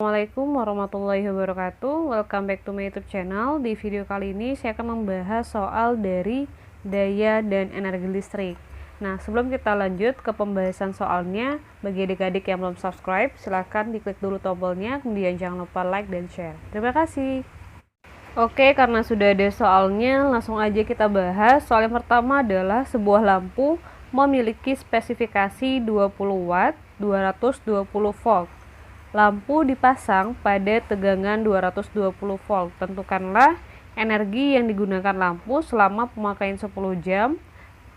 Assalamualaikum warahmatullahi wabarakatuh. Welcome back to my YouTube channel. Di video kali ini saya akan membahas soal dari daya dan energi listrik. Nah, sebelum kita lanjut ke pembahasan soalnya, bagi adik-adik yang belum subscribe, silahkan diklik dulu tombolnya, kemudian jangan lupa like dan share. Terima kasih. Oke, karena sudah ada soalnya, langsung aja kita bahas. Soal yang pertama adalah sebuah lampu memiliki spesifikasi 20 watt, 220 volt. Lampu dipasang pada tegangan 220 volt. Tentukanlah energi yang digunakan lampu selama pemakaian 10 jam.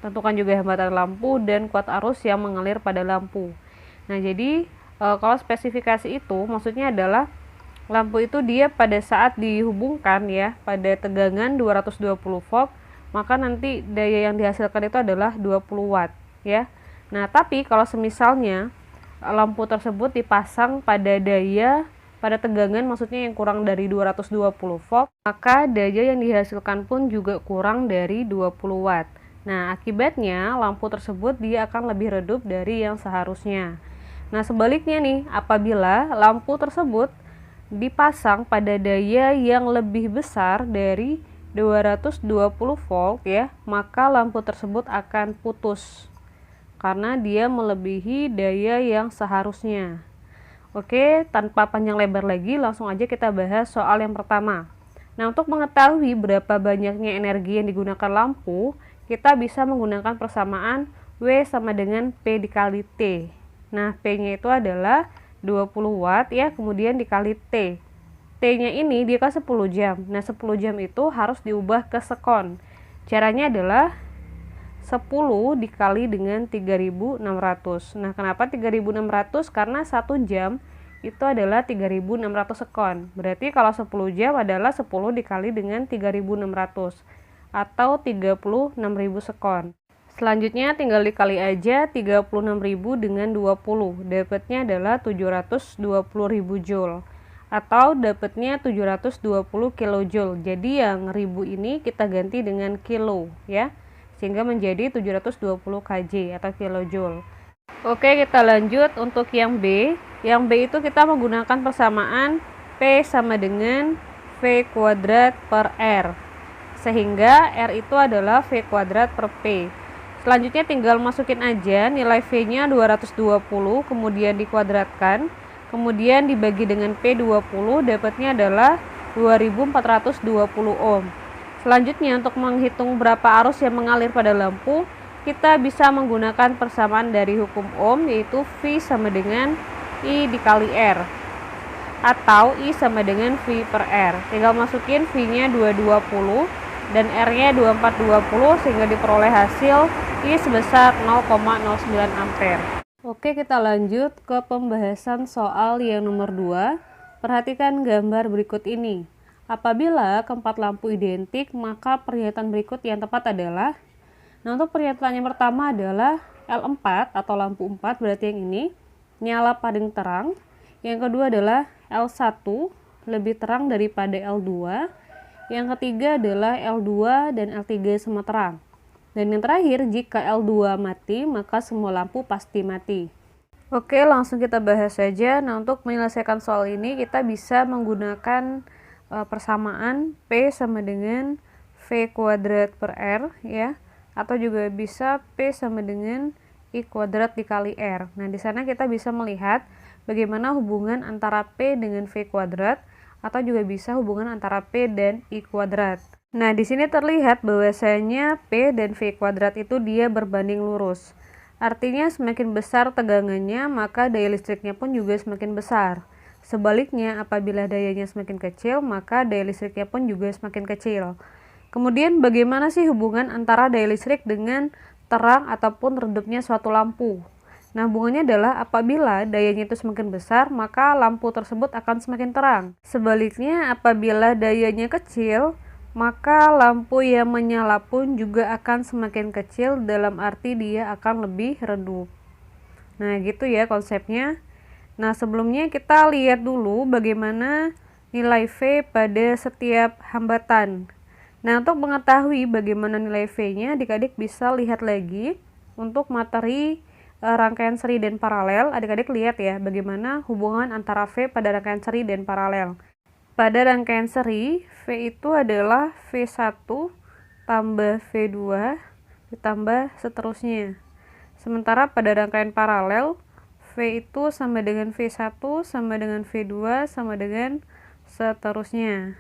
Tentukan juga hambatan lampu dan kuat arus yang mengalir pada lampu. Nah, jadi kalau spesifikasi itu maksudnya adalah lampu itu dia pada saat dihubungkan ya pada tegangan 220 volt, maka nanti daya yang dihasilkan itu adalah 20 watt ya. Nah, tapi kalau semisalnya lampu tersebut dipasang pada tegangan maksudnya yang kurang dari 220 volt, maka daya yang dihasilkan pun juga kurang dari 20 watt. Nah, akibatnya lampu tersebut dia akan lebih redup dari yang seharusnya. Nah, sebaliknya nih, apabila lampu tersebut dipasang pada daya yang lebih besar dari 220 volt ya, maka lampu tersebut akan putus karena dia melebihi daya yang seharusnya. Oke, tanpa panjang lebar lagi, langsung aja kita bahas soal yang pertama. Nah, untuk mengetahui berapa banyaknya energi yang digunakan lampu, kita bisa menggunakan persamaan W sama dengan P dikali T. Nah, P-nya itu adalah 20 watt ya, kemudian dikali T. T-nya ini dia kan 10 jam. Nah, 10 jam itu harus diubah ke sekon. Caranya adalah 10 dikali dengan 3600. Nah, kenapa 3600? Karena 1 jam itu adalah 3600 sekon. Berarti kalau 10 jam adalah 10 dikali dengan 3600 atau 36.000 sekon. Selanjutnya tinggal dikali aja 36.000 dengan 20. Dapatnya adalah 720.000 joule atau dapatnya 720 kilojoule. Jadi yang ribu ini kita ganti dengan kilo ya, sehingga menjadi 720 kJ atau kilojoule. Oke, kita lanjut untuk yang B. Yang B itu kita menggunakan persamaan P sama dengan V kuadrat per R, sehingga R itu adalah V kuadrat per P. Selanjutnya tinggal masukin aja nilai V-nya 220, kemudian dikuadratkan, kemudian dibagi dengan P20, dapatnya adalah 2420 ohm. Selanjutnya, untuk menghitung berapa arus yang mengalir pada lampu, kita bisa menggunakan persamaan dari hukum Ohm, yaitu V sama dengan I dikali R, atau I sama dengan V per R. Tinggal masukin V-nya 220 dan R-nya 2420, sehingga diperoleh hasil I sebesar 0,09 ampere. Oke, kita lanjut ke pembahasan soal yang nomor 2. Perhatikan gambar berikut ini. Apabila keempat lampu identik, maka pernyataan berikut yang tepat adalah, nah untuk pernyataan yang pertama adalah L4 atau lampu 4, berarti yang ini nyala paling terang. Yang kedua adalah L1 lebih terang daripada L2. Yang ketiga adalah L2 dan L3 sama terang. Dan yang terakhir, jika L2 mati, maka semua lampu pasti mati. Oke, langsung kita bahas saja. Nah, untuk menyelesaikan soal ini kita bisa menggunakan persamaan P sama dengan V kuadrat per R ya, atau juga bisa P sama dengan I kuadrat dikali R. Nah, di sana kita bisa melihat bagaimana hubungan antara P dengan V kuadrat, atau juga bisa hubungan antara P dan I kuadrat. Nah, di sini terlihat bahwasanya P dan V kuadrat itu dia berbanding lurus. Artinya semakin besar tegangannya, maka daya listriknya pun juga semakin besar. Sebaliknya, apabila dayanya semakin kecil, maka daya listriknya pun juga semakin kecil. Kemudian, bagaimana sih hubungan antara daya listrik dengan terang ataupun redupnya suatu lampu? Nah, hubungannya adalah apabila dayanya itu semakin besar, maka lampu tersebut akan semakin terang. Sebaliknya, apabila dayanya kecil, maka lampu yang menyala pun juga akan semakin kecil, dalam arti dia akan lebih redup. Nah, gitu ya konsepnya. Nah, sebelumnya kita lihat dulu bagaimana nilai V pada setiap hambatan. Nah, untuk mengetahui bagaimana nilai V-nya, adik-adik bisa lihat lagi untuk materi rangkaian seri dan paralel, adik-adik lihat ya bagaimana hubungan antara V pada rangkaian seri dan paralel. Pada rangkaian seri, V itu adalah V1 tambah V2 ditambah seterusnya. Sementara pada rangkaian paralel, V itu sama dengan V1 sama dengan V2 sama dengan seterusnya.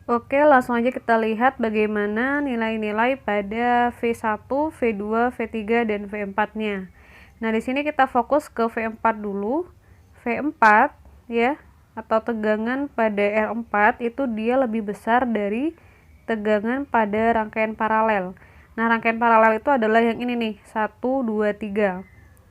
Oke, langsung aja kita lihat bagaimana nilai-nilai pada V1, V2, V3, dan V4-nya. Nah, di sini kita fokus ke V4 dulu. V4 ya, atau tegangan pada R4 itu dia lebih besar dari tegangan pada rangkaian paralel. Nah, rangkaian paralel itu adalah yang ini nih, 1, 2, 3.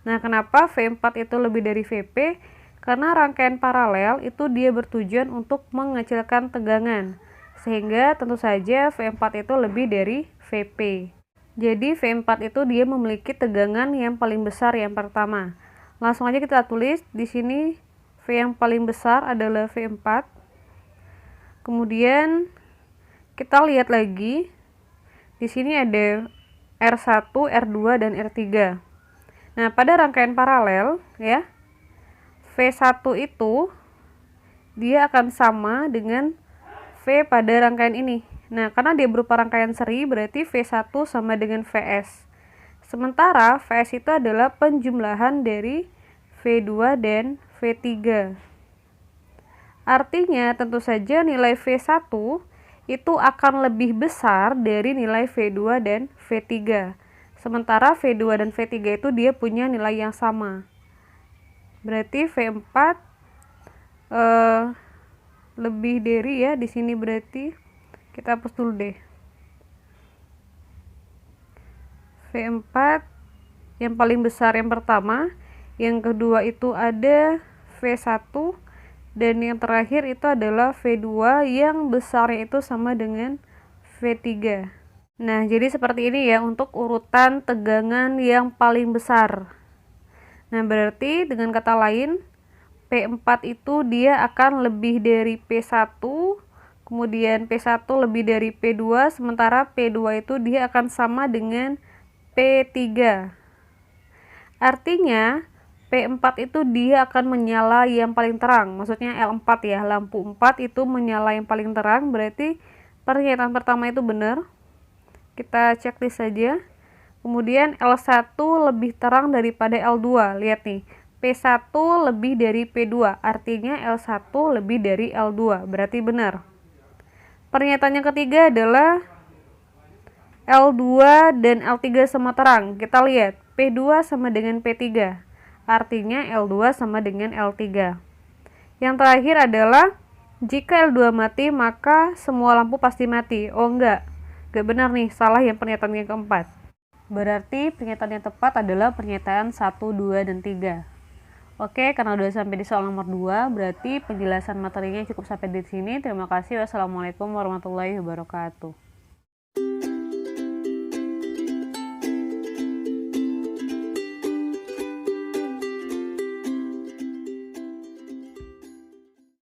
Nah, kenapa V4 itu lebih dari Vp? Karena rangkaian paralel itu dia bertujuan untuk mengecilkan tegangan. Sehingga tentu saja V4 itu lebih dari Vp. Jadi V4 itu dia memiliki tegangan yang paling besar yang pertama. Langsung aja kita tulis di sini V yang paling besar adalah V4. Kemudian kita lihat lagi di sini ada R1, R2 dan R3. Nah, pada rangkaian paralel ya, V1 itu dia akan sama dengan V pada rangkaian ini. Nah, karena dia berupa rangkaian seri, berarti V1 sama dengan Vs. Sementara Vs itu adalah penjumlahan dari V2 dan V3. Artinya, tentu saja nilai V1 itu akan lebih besar dari nilai V2 dan V3. Sementara V2 dan V3 itu dia punya nilai yang sama. Berarti V4 lebih dari ya, di sini berarti kita hapus dulu deh. V4 yang paling besar yang pertama, yang kedua itu ada V1, dan yang terakhir itu adalah V2 yang besarnya itu sama dengan V3. Nah, jadi seperti ini ya untuk urutan tegangan yang paling besar. Nah, berarti dengan kata lain, P4 itu dia akan lebih dari P1, kemudian P1 lebih dari P2, sementara P2 itu dia akan sama dengan P3. Artinya, P4 itu dia akan menyala yang paling terang, maksudnya L4 ya, lampu 4 itu menyala yang paling terang, berarti pernyataan pertama itu benar. Kita checklist saja. Kemudian L1 lebih terang daripada L2. Lihat nih, P1 lebih dari P2. Artinya L1 lebih dari L2. Berarti benar. Pernyataan yang ketiga adalah L2 dan L3 sama terang. Kita lihat, P2 sama dengan P3. Artinya L2 sama dengan L3. Yang terakhir adalah jika L2 mati, maka semua lampu pasti mati. Oh enggak. Gak benar nih, salah yang pernyataan yang keempat. Berarti pernyataan yang tepat adalah pernyataan 1, 2, dan 3. Oke, karena udah sampai di soal nomor 2, berarti penjelasan materinya cukup sampai di sini. Terima kasih. Wassalamualaikum warahmatullahi wabarakatuh.